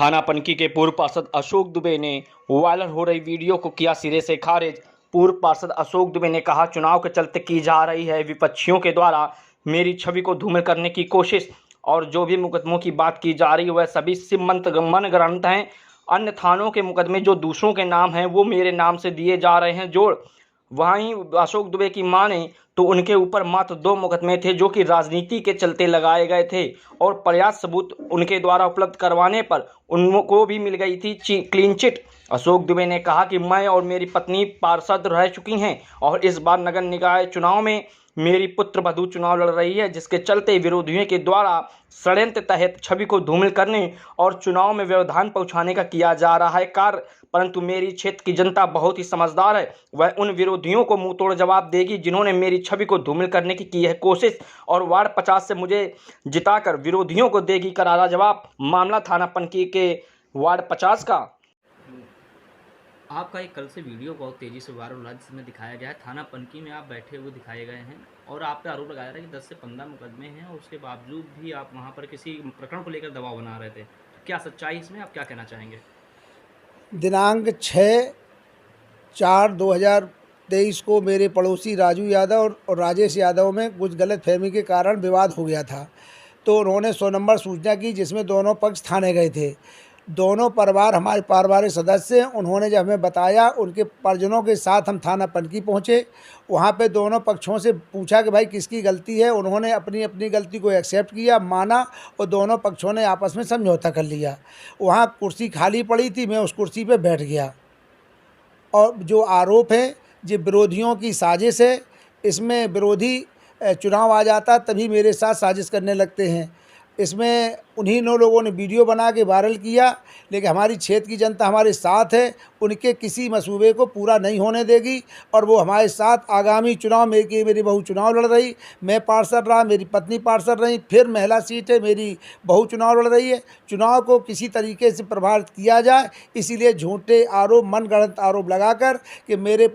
थाना पनकी के पूर्व पार्षद अशोक दुबे ने वायरल हो रही वीडियो को किया सिरे से खारिज। पूर्व पार्षद अशोक दुबे ने कहा, चुनाव के चलते की जा रही है विपक्षियों के द्वारा मेरी छवि को धूमिल करने की कोशिश, और जो भी मुकदमों की बात की जा रही है वह सभी मन ग्रंथ हैं। अन्य थानों के मुकदमे जो दूसरों के नाम हैं वो मेरे नाम से दिए जा रहे हैं जोड़। वहीं अशोक दुबे की माने तो उनके ऊपर मात्र 2 मुकदमे थे जो कि राजनीति के चलते लगाए गए थे, और पर्याप्त सबूत उनके द्वारा उपलब्ध करवाने पर उनको भी मिल गई थी क्लीन चिट। अशोक दुबे ने कहा कि मैं और मेरी पत्नी पार्षद रह चुकी हैं और इस बार नगर निकाय चुनाव में मेरी पुत्र वधू चुनाव लड़ रही है, जिसके चलते विरोधियों के द्वारा षड्यंत्र तहत छवि को धूमिल करने और चुनाव में व्यवधान पहुंचाने का किया जा रहा है कार्य। परंतु मेरी क्षेत्र की जनता बहुत ही समझदार है, वह उन विरोधियों को मुंह तोड़ जवाब देगी जिन्होंने मेरी छवि को धूमिल करने की है कोशिश, और वार्ड 50 से मुझे जिताकर विरोधियों को देगी करारा जवाब। मामला थाना पनकी के वार्ड 50 का। आपका एक कल से वीडियो बहुत तेज़ी से वायरल हो रहा है जिसमें दिखाया गया है थाना पनकी में आप बैठे हुए दिखाए गए हैं और आप पे आरोप लगाया था कि 10 से 15 मुकदमे हैं और उसके बावजूद भी आप वहां पर किसी प्रकरण को लेकर दबाव बना रहे थे। क्या सच्चाई इसमें, आप क्या कहना चाहेंगे? दिनांक 6/4/2023 को मेरे पड़ोसी राजू यादव और राजेश यादव में कुछ गलतफहमी के कारण विवाद हो गया था, तो उन्होंने 100 नंबर सूचना की जिसमें दोनों पक्ष थाने गए थे। दोनों परिवार हमारे पारिवारिक सदस्य हैं। उन्होंने जब हमें बताया, उनके परिजनों के साथ हम थाना पनकी पहुँचे। वहाँ पे दोनों पक्षों से पूछा कि भाई किसकी गलती है। उन्होंने अपनी अपनी गलती को एक्सेप्ट किया, माना, और दोनों पक्षों ने आपस में समझौता कर लिया। वहाँ कुर्सी खाली पड़ी थी, मैं उस कुर्सी पे बैठ गया। और जो आरोप है ये विरोधियों की साजिश है। इसमें विरोधी चुनाव आ जाता तभी मेरे साथ साजिश करने लगते हैं। इसमें उन्हीं लोगों ने वीडियो बना के वायरल किया, लेकिन हमारी क्षेत्र की जनता हमारे साथ है, उनके किसी मंसूबे को पूरा नहीं होने देगी। और वो हमारे साथ आगामी चुनाव मेरी बहू चुनाव लड़ रही, मैं पार्षद रहा, मेरी पत्नी पार्षद रही, फिर महिला सीट है, मेरी बहू चुनाव लड़ रही है। चुनाव को किसी तरीके से प्रभावित किया जाए, इसीलिए झूठे आरोप, मनगढ़ंत आरोप लगाकर कि मेरे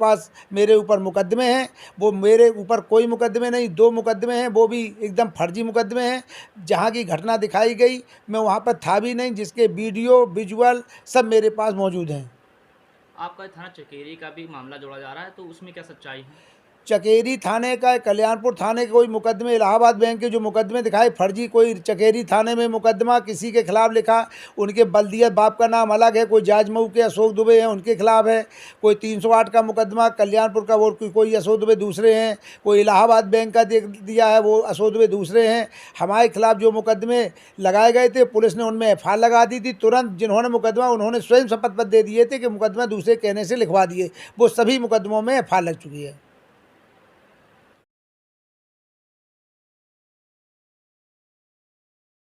ऊपर मुकदमे हैं। वो मेरे ऊपर कोई मुकदमे नहीं, 2 मुकदमे हैं, वो भी एकदम फर्जी मुकदमे हैं। जहाँ की घटना दिखाई गई मैं वहाँ पर था भी नहीं, जिसके वीडियो विजुअल सब मेरे पास मौजूद हैं। आपका थाना चकेरी का भी मामला जोड़ा जा रहा है, तो उसमें क्या सच्चाई है? चकेरी थाने का, कल्याणपुर थाने के कोई मुकदमे, इलाहाबाद बैंक के जो मुकदमे दिखाए फर्जी, कोई चकेरी थाने में मुकदमा किसी के खिलाफ लिखा, उनके बल्दियत बाप का नाम अलग है, कोई जाजमऊ के अशोक दुबे हैं उनके खिलाफ है। कोई 308 का मुकदमा कल्याणपुर का, वो कोई अशोक दुबे दूसरे हैं। कोई इलाहाबाद बैंक का दिया है, वो अशोक दुबे दूसरे हैं। हमारे खिलाफ जो मुकदमे लगाए गए थे, पुलिस ने उनमें FIR लगा दी थी तुरंत। जिन्होंने मुकदमा, उन्होंने स्वयं शपथ पत्र दे दिए थे कि मुकदमा दूसरे कहने से लिखवा दिए। वो सभी मुकदमों में FIR लग चुकी है।